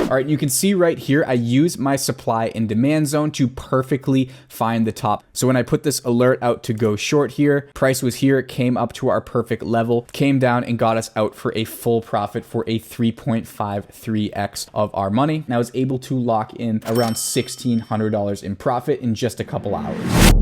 All right, you can see right here, I use my supply and demand zone to perfectly find the top. So when I put this alert out to go short here, price was here, came up to our perfect level, came down and got us out for a full profit for a 3.53x of our money. And I was able to lock in around $1,600 in profit in just a couple hours.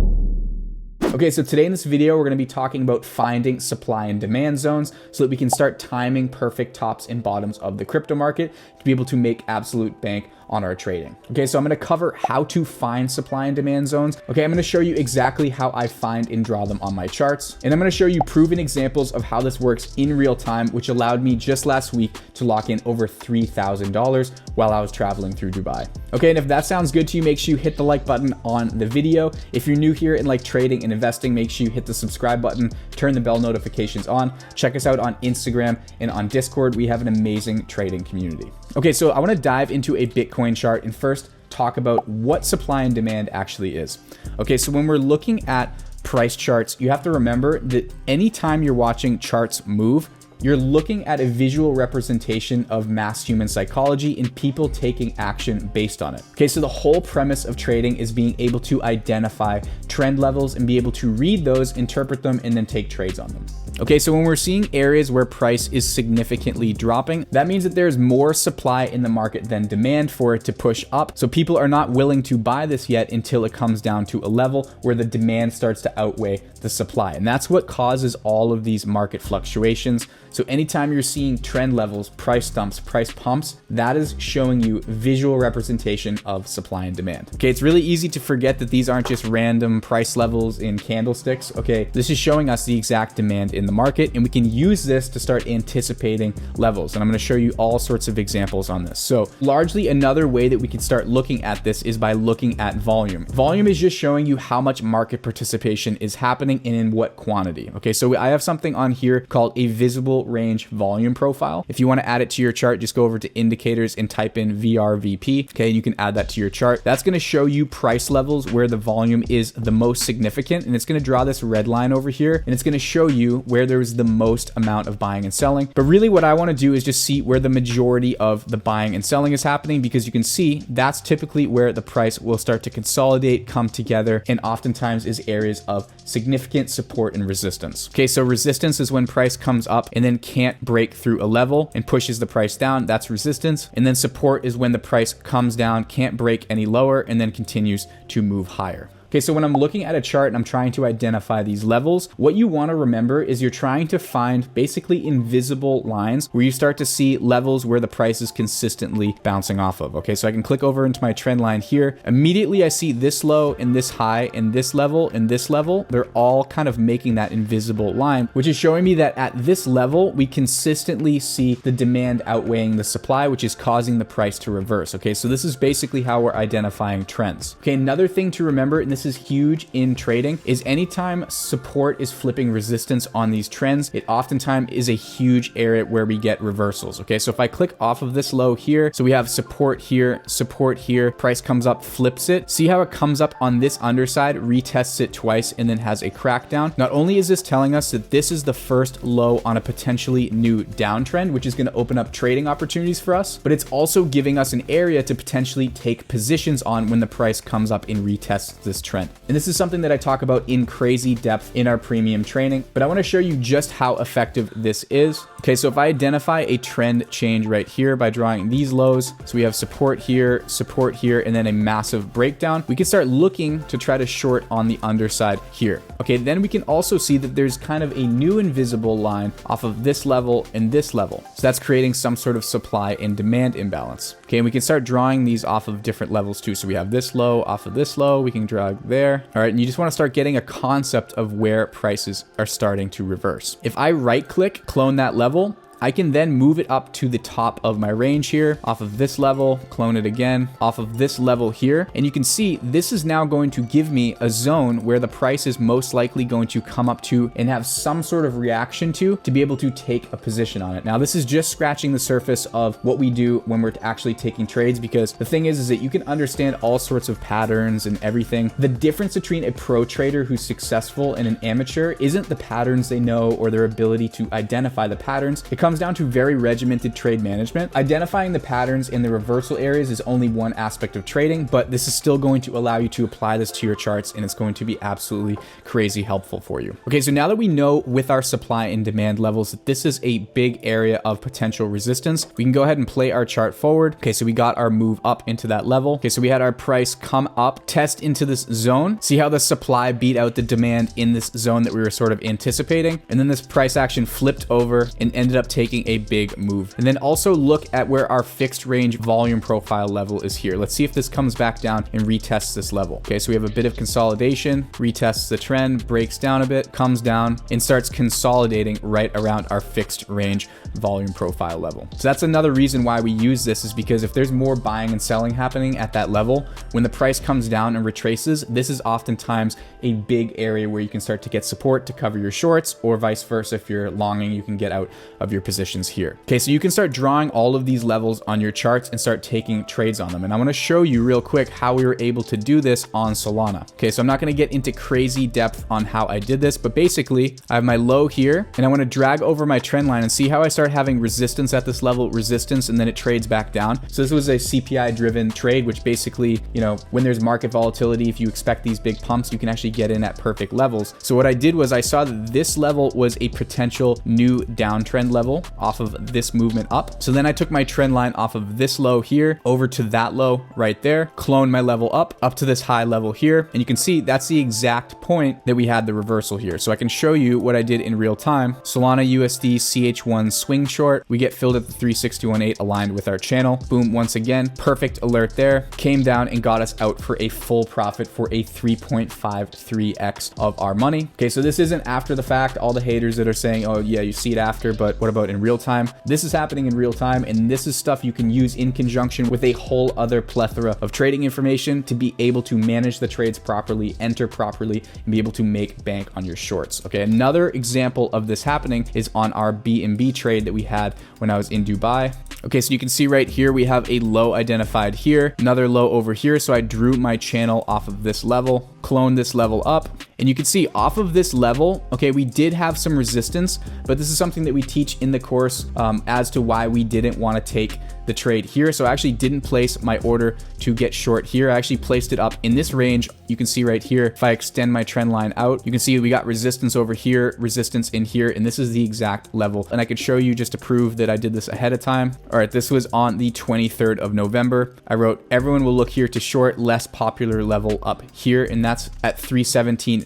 Okay, so today in this video, we're going to be talking about finding supply and demand zones so that we can start timing perfect tops and bottoms of the crypto market to be able to make absolute bank on our trading. Okay, so I'm going to cover how to find supply and demand zones. Okay, I'm going to show you exactly how I find and draw them on my charts. And I'm going to show you proven examples of how this works in real time, which allowed me just last week to lock in over $3,000 while I was traveling through Dubai. Okay, and if that sounds good to you, make sure you hit the like button on the video. If you're new here and like trading and investing, make sure you hit the subscribe button, turn the bell notifications on. Check us out on Instagram and on Discord. We have an amazing trading community. Okay, so I want to dive into a Bitcoin chart and first talk about what supply and demand actually is. Okay, so when we're looking at price charts, you have to remember that anytime you're watching charts move, you're looking at a visual representation of mass human psychology and people taking action based on it. Okay, so the whole premise of trading is being able to identify trend levels and be able to read those, interpret them, and then take trades on them. Okay, so when we're seeing areas where price is significantly dropping, that means that there's more supply in the market than demand for it to push up. So people are not willing to buy this yet until it comes down to a level where the demand starts to outweigh the supply. And that's what causes all of these market fluctuations. So anytime you're seeing trend levels, price dumps, price pumps, that is showing you visual representation of supply and demand. Okay, it's really easy to forget that these aren't just random price levels in candlesticks. Okay, this is showing us the exact demand in the market, and we can use this to start anticipating levels. And I'm going to show you all sorts of examples on this. So largely another way that we can start looking at this is by looking at volume. Volume is just showing you how much market participation is happening and in what quantity. Okay, so I have something on here called a visible range volume profile. If you want to add it to your chart, just go over to indicators and type in VRVP. Okay, and you can add that to your chart. That's going to show you price levels where the volume is the most significant, and it's going to draw this red line over here, and it's going to show you where there's the most amount of buying and selling. But really what I want to do is just see where the majority of the buying and selling is happening, because you can see that's typically where the price will start to consolidate, come together, and oftentimes is areas of significant support and resistance. Okay, so resistance is when price comes up and then can't break through a level and pushes the price down. That's resistance. And then support is when the price comes down, can't break any lower, and then continues to move higher. Okay, so when I'm looking at a chart and I'm trying to identify these levels, what you want to remember is you're trying to find basically invisible lines where you start to see levels where the price is consistently bouncing off of. Okay, so I can click over into my trend line here. Immediately I see this low and this high and this level and this level. They're all kind of making that invisible line, which is showing me that at this level, we consistently see the demand outweighing the supply, which is causing the price to reverse. Okay, so this is basically how we're identifying trends. Okay, another thing to remember, and this is huge in trading, is anytime support is flipping resistance on these trends, it oftentimes is a huge area where we get reversals. Okay, so if I click off of this low here, so we have support here, price comes up, flips it. See how it comes up on this underside, retests it twice, and then has a crackdown. Not only is this telling us that this is the first low on a potentially new downtrend, which is going to open up trading opportunities for us, but it's also giving us an area to potentially take positions on when the price comes up and retests this trend. And this is something that I talk about in crazy depth in our premium training, but I want to show you just how effective this is. Okay, so if I identify a trend change right here by drawing these lows, so we have support here, and then a massive breakdown, we can start looking to try to short on the underside here. Okay, then we can also see that there's kind of a new invisible line off of this level and this level. So that's creating some sort of supply and demand imbalance. Okay, and we can start drawing these off of different levels too. So we have this low off of this low, we can drag there. All right, and you just want to start getting a concept of where prices are starting to reverse. If I right click, clone that level, I can then move it up to the top of my range here, off of this level, clone it again, off of this level here. And you can see this is now going to give me a zone where the price is most likely going to come up to and have some sort of reaction to be able to take a position on it. Now, this is just scratching the surface of what we do when we're actually taking trades, because the thing is that you can understand all sorts of patterns and everything. The difference between a pro trader who's successful and an amateur isn't the patterns they know or their ability to identify the patterns. It comes down to very regimented trade management. Identifying the patterns in the reversal areas is only one aspect of trading, but this is still going to allow you to apply this to your charts, and it's going to be absolutely crazy helpful for you. Okay, so now that we know with our supply and demand levels that this is a big area of potential resistance, we can go ahead and play our chart forward. Okay, so we got our move up into that level. Okay, so we had our price come up, test into this zone, see how the supply beat out the demand in this zone that we were sort of anticipating, and then this price action flipped over and ended up taking a big move. And then also look at where our fixed range volume profile level is here. Let's see if this comes back down and retests this level. Okay, so we have a bit of consolidation, retests the trend, breaks down a bit, comes down, and starts consolidating right around our fixed range volume profile level. So that's another reason why we use this, is because if there's more buying and selling happening at that level, when the price comes down and retraces, this is oftentimes a big area where you can start to get support to cover your shorts, or vice versa. If you're longing, you can get out of your positions here. Okay, so you can start drawing all of these levels on your charts and start taking trades on them. And I want to show you real quick how we were able to do this on Solana. Okay, so I'm not going to get into crazy depth on how I did this, but basically I have my low here and I want to drag over my trend line and see how I start having resistance at this level, resistance, and then it trades back down. So this was a CPI driven trade, which basically, you know, when there's market volatility, if you expect these big pumps, you can actually get in at perfect levels. So what I did was I saw that this level was a potential new downtrend level off of this movement up. So then I took my trend line off of this low here over to that low right there, cloned my level up to this high level here. And you can see that's the exact point that we had the reversal here. So I can show you what I did in real time. Solana USD CH1 swing short. We get filled at the 361.8 aligned with our channel. Boom, once again, perfect alert there. Came down and got us out for a full profit for a 3.53x of our money. Okay, so this isn't after the fact. All the haters that are saying, oh yeah, you see it after, but what about in real time? This is happening in real time, and this is stuff you can use in conjunction with a whole other plethora of trading information to be able to manage the trades properly, enter properly, and be able to make bank on your shorts. Okay, another example of this happening is on our BNB trade that we had when I was in Dubai. Okay, so you can see right here, we have a low identified here, another low over here. So I drew my channel off of this level, cloned this level up, and you can see off of this level, okay, we did have some resistance, but this is something that we teach in the course as to why we didn't want to take the trade here. So I actually didn't place my order to get short here. I actually placed it up in this range. You can see right here, if I extend my trend line out, you can see we got resistance over here, resistance in here, and this is the exact level. And I could show you just to prove that I did this ahead of time. All right, this was on the 23rd of November. I wrote, everyone will look here to short less popular level up here, and that's at 317.90.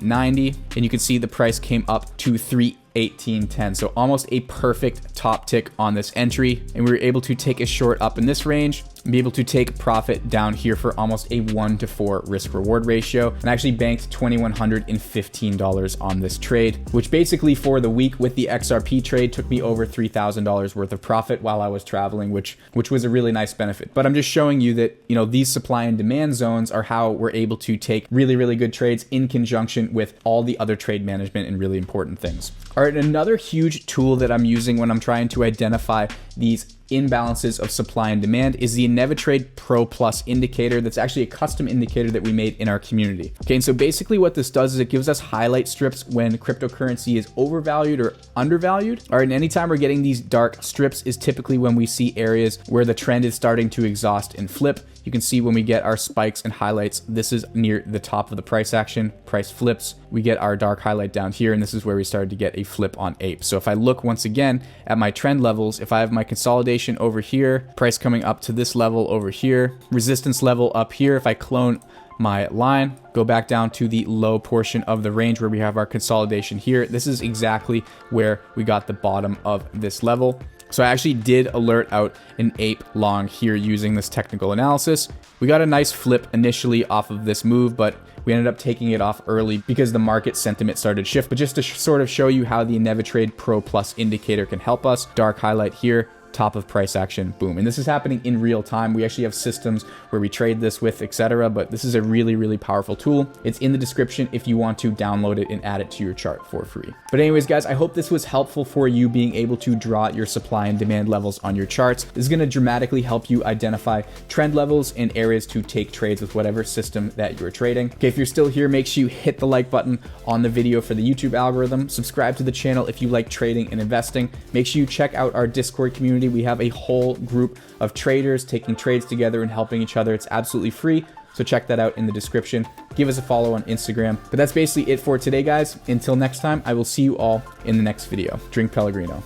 And you can see the price came up to 318.10. So almost a perfect top tick on this entry. And we were able to take a short up in this range and be able to take profit down here for almost a 1-to-4 risk reward ratio. And I actually banked $2,115 on this trade, which basically for the week with the XRP trade took me over $3,000 worth of profit while I was traveling, which was a really nice benefit. But I'm just showing you that, you know, these supply and demand zones are how we're able to take really, really good trades in conjunction with all the other trade management and really important things. All right, another huge tool that I'm using when I'm trying to identify these imbalances of supply and demand is the InnovaTrade Pro Plus indicator. That's actually a custom indicator that we made in our community. Okay, and so basically what this does is it gives us highlight strips when cryptocurrency is overvalued or undervalued. All right, and anytime we're getting these dark strips is typically when we see areas where the trend is starting to exhaust and flip. You can see when we get our spikes and highlights, this is near the top of the price action, price flips, we get our dark highlight down here, and this is where we started to get a flip on APE. So if I look once again at my trend levels, if I have my consolidation over here, price coming up to this level over here, resistance level up here, if I clone my line, go back down to the low portion of the range where we have our consolidation here, this is exactly where we got the bottom of this level. So I actually did alert out an APE long here using this technical analysis. We got a nice flip initially off of this move, but we ended up taking it off early because the market sentiment started to shift. But just to sort of show you how the InnovaTrade Pro Plus indicator can help us, dark highlight here, top of price action, boom. And this is happening in real time. We actually have systems where we trade this with, etc. But this is a really, really powerful tool. It's in the description if you want to download it and add it to your chart for free. But anyways, guys, I hope this was helpful for you being able to draw your supply and demand levels on your charts. This is going to dramatically help you identify trend levels and areas to take trades with whatever system that you're trading. Okay, if you're still here, make sure you hit the like button on the video for the YouTube algorithm. Subscribe to the channel if you like trading and investing. Make sure you check out our Discord community. We have a whole group of traders taking trades together and helping each other. It's absolutely free, so check that out in the description. Give us a follow on Instagram. But that's basically it for today, guys. Until next time, I will see you all in the next video. Drink Pellegrino.